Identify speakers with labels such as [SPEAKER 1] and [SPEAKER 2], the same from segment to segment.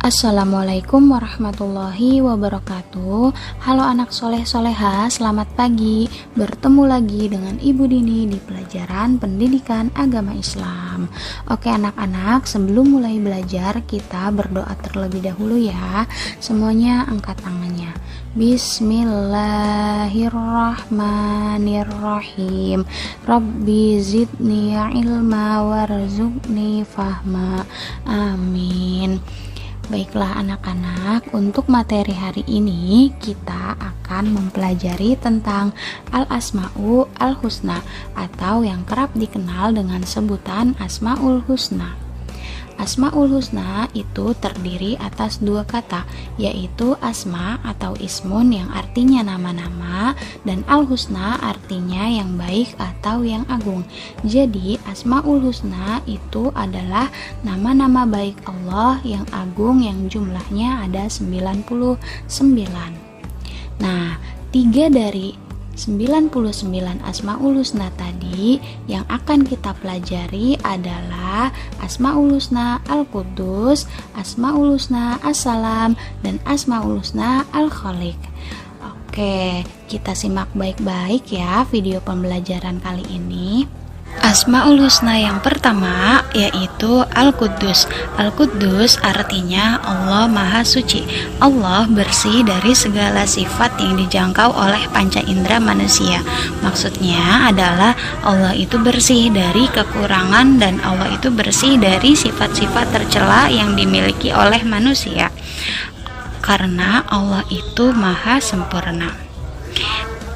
[SPEAKER 1] Assalamualaikum warahmatullahi wabarakatuh. Halo anak soleh-soleha, selamat pagi. Bertemu lagi dengan Ibu Dini di pelajaran pendidikan agama Islam. Oke anak-anak, sebelum mulai belajar kita berdoa terlebih dahulu ya. Semuanya angkat tangannya. Bismillahirrahmanirrahim. Rabbi zidni ilma warzuqni fahma. Amin. Baiklah anak-anak, untuk materi hari ini kita akan mempelajari tentang Al-Asma'u Al-Husna atau yang kerap dikenal dengan sebutan Asma'ul Husna. Asma'ul Husna itu terdiri atas dua kata, yaitu asma atau ismun yang artinya nama-nama dan al-husna artinya yang baik atau yang agung. Jadi Asma'ul Husna itu adalah nama-nama baik Allah yang agung yang jumlahnya ada 99. Nah, 3 dari 99 Asma'ul Husna tadi yang akan kita pelajari adalah Asma'ul Husna Al-Quddus, Asma'ul Husna As-Salam, dan Asma'ul Husna Al-Khaliq. Oke, kita simak baik-baik ya video pembelajaran kali ini. Asma'ul Husna yang pertama yaitu Al-Quddus. Al-Quddus artinya Allah Maha Suci. Allah bersih dari segala sifat yang dijangkau oleh panca indera manusia. Maksudnya adalah Allah itu bersih dari kekurangan dan Allah itu bersih dari sifat-sifat tercela yang dimiliki oleh manusia. Karena Allah itu Maha Sempurna.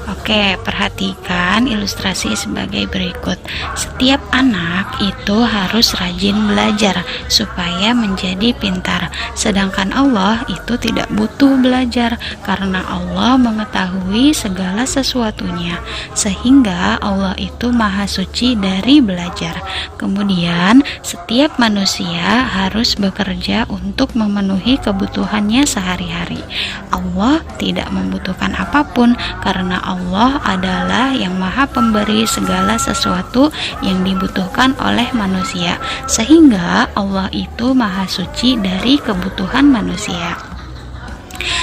[SPEAKER 1] Oke, perhatikan ilustrasi sebagai berikut. Setiap anak itu harus rajin belajar supaya menjadi pintar. Sedangkan Allah itu tidak butuh belajar karena Allah mengetahui segala sesuatunya. Sehingga Allah itu Maha Suci dari belajar. Kemudian, setiap manusia harus bekerja untuk memenuhi kebutuhannya sehari-hari. Allah tidak membutuhkan apapun karena Allah adalah yang Maha Pemberi segala sesuatu yang dibutuhkan oleh manusia, sehingga Allah itu Maha Suci dari kebutuhan manusia.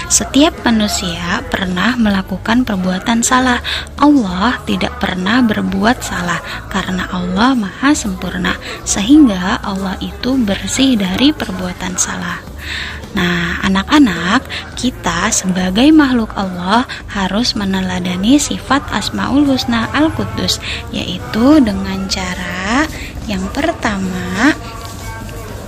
[SPEAKER 1] Setiap manusia pernah melakukan perbuatan salah. Allah tidak pernah berbuat salah karena Allah Maha Sempurna, sehingga Allah itu bersih dari perbuatan salah. Nah, anak-anak, kita sebagai makhluk Allah harus meneladani sifat Asma'ul Husna Al-Quddus, yaitu dengan cara yang pertama,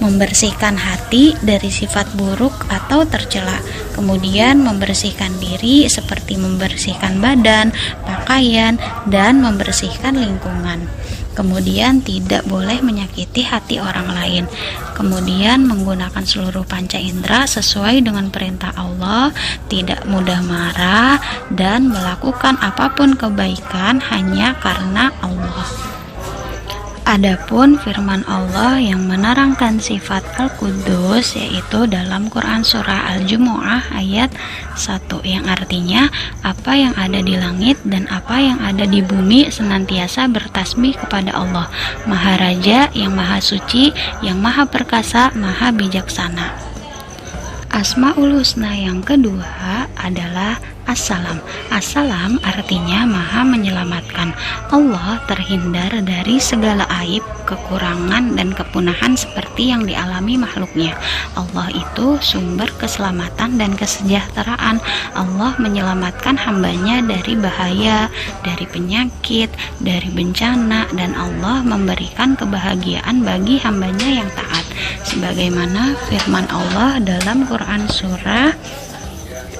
[SPEAKER 1] membersihkan hati dari sifat buruk atau tercela. Kemudian membersihkan diri seperti membersihkan badan, pakaian, dan membersihkan lingkungan. Kemudian tidak boleh menyakiti hati orang lain. Kemudian menggunakan seluruh panca indera sesuai dengan perintah Allah, tidak mudah marah, dan melakukan apapun kebaikan hanya karena Allah. Adapun firman Allah yang menerangkan sifat Al-Quddus yaitu dalam Quran Surah Al-Jumu'ah ayat 1 yang artinya apa yang ada di langit dan apa yang ada di bumi senantiasa bertasbih kepada Allah, Maharaja yang Maha Suci, yang Maha Perkasa, Maha Bijaksana. Asma'ul Husna yang kedua adalah As-Salam. As-Salam artinya Maha Menyelamatkan. Allah terhindar dari segala aib, kekurangan, dan kepunahan seperti yang dialami makhluknya. Allah itu sumber keselamatan dan kesejahteraan. Allah menyelamatkan hambanya dari bahaya, dari penyakit, dari bencana, dan Allah memberikan kebahagiaan bagi hambanya yang taat. Sebagaimana firman Allah dalam Quran Surah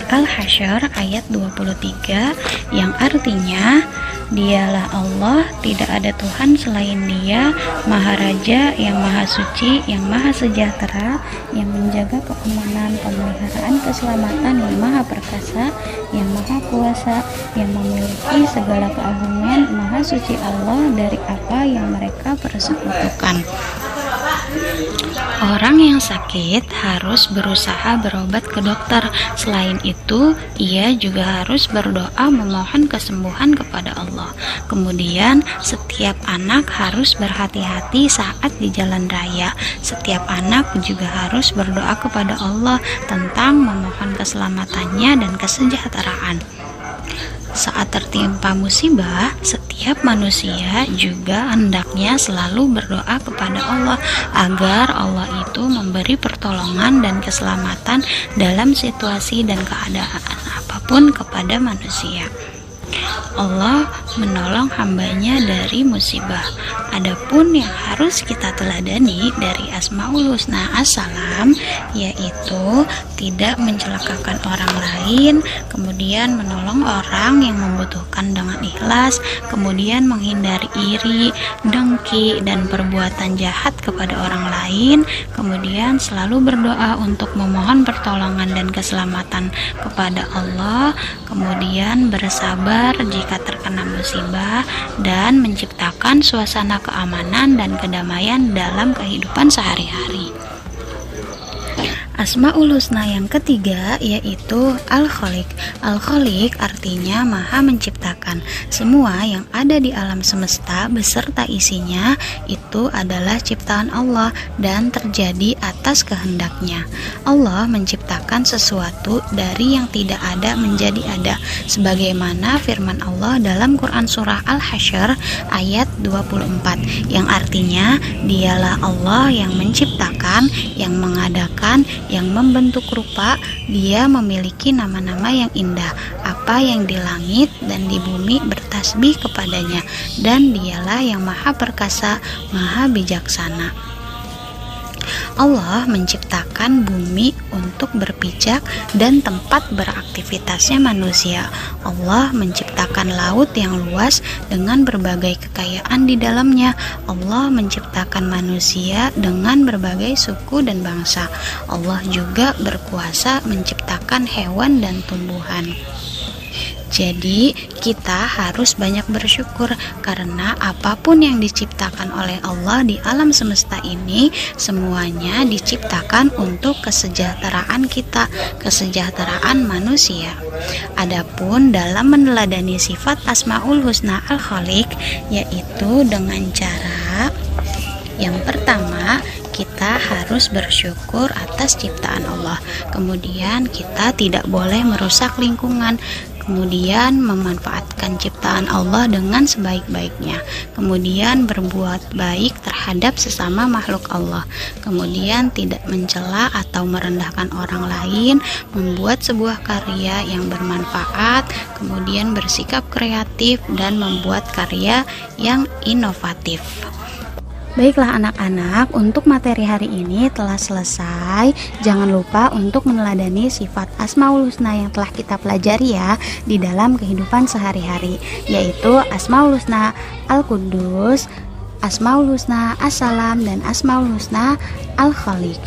[SPEAKER 1] Al-Hasyr ayat 23 yang artinya Dialah Allah, tidak ada Tuhan selain Dia, Maharaja yang Maha Suci, yang Maha Sejahtera, yang menjaga keamanan, pemeliharaan keselamatan, yang Maha Perkasa, yang Maha Kuasa, yang memiliki segala keagungan. Maha Suci Allah dari apa yang mereka persekutukan. Orang yang sakit harus berusaha berobat ke dokter. Selain itu, ia juga harus berdoa memohon kesembuhan kepada Allah. Kemudian, setiap anak harus berhati-hati saat di jalan raya. Setiap anak juga harus berdoa kepada Allah tentang memohon keselamatannya dan kesejahteraan. Saat tertimpa musibah, setiap manusia juga hendaknya selalu berdoa kepada Allah agar Allah itu memberi pertolongan dan keselamatan dalam situasi dan keadaan apapun kepada manusia. Allah menolong hambanya dari musibah. Adapun yang harus kita teladani dari Asmaul Husna As-Salam, yaitu tidak mencelakakan orang lain, kemudian menolong orang yang membutuhkan dengan ikhlas, kemudian menghindari iri, dengki, dan perbuatan jahat kepada orang lain, kemudian selalu berdoa untuk memohon pertolongan dan keselamatan kepada Allah, kemudian bersabar jika terkena musibah, dan menciptakan suasana keamanan dan kedamaian dalam kehidupan sehari-hari. Asmaul Husna yang ketiga yaitu Al-Khaliq. Al-Khaliq artinya Maha Menciptakan. Semua yang ada di alam semesta beserta isinya itu adalah ciptaan Allah dan terjadi atas kehendaknya. Allah menciptakan sesuatu dari yang tidak ada menjadi ada, sebagaimana firman Allah dalam Quran surah Al-Hasyr ayat 24 yang artinya dialah Allah yang menciptakan, yang mengadakan, yang membentuk rupa. Dia memiliki nama-nama yang indah. Apa yang di langit dan di bumi bertasbih kepadanya, dan dialah yang maha perkasa, maha bijaksana. Allah menciptakan bumi untuk berpijak dan tempat beraktivitasnya manusia. Allah menciptakan laut yang luas dengan berbagai kekayaan di dalamnya. Allah menciptakan manusia dengan berbagai suku dan bangsa. Allah juga berkuasa menciptakan hewan dan tumbuhan. Jadi kita harus banyak bersyukur karena apapun yang diciptakan oleh Allah di alam semesta ini semuanya diciptakan untuk kesejahteraan kita, kesejahteraan manusia. Adapun dalam meneladani sifat Asmaul Husna Al-Khaliq yaitu dengan cara yang pertama, kita harus bersyukur atas ciptaan Allah. Kemudian kita tidak boleh merusak lingkungan. Kemudian memanfaatkan ciptaan Allah dengan sebaik-baiknya. Kemudian berbuat baik terhadap sesama makhluk Allah. Kemudian tidak mencela atau merendahkan orang lain, membuat sebuah karya yang bermanfaat, kemudian bersikap kreatif dan membuat karya yang inovatif. Baiklah anak-anak, untuk materi hari ini telah selesai. Jangan lupa untuk meneladani sifat Asmaul Husna yang telah kita pelajari ya di dalam kehidupan sehari-hari, yaitu Asmaul Husna Al-Quddus, Asmaul Husna As-Salam, dan Asmaul Husna Al-Khaliq.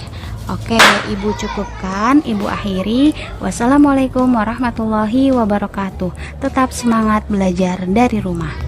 [SPEAKER 1] Oke, Ibu cukupkan, Ibu akhiri. Wassalamualaikum warahmatullahi wabarakatuh. Tetap semangat belajar dari rumah.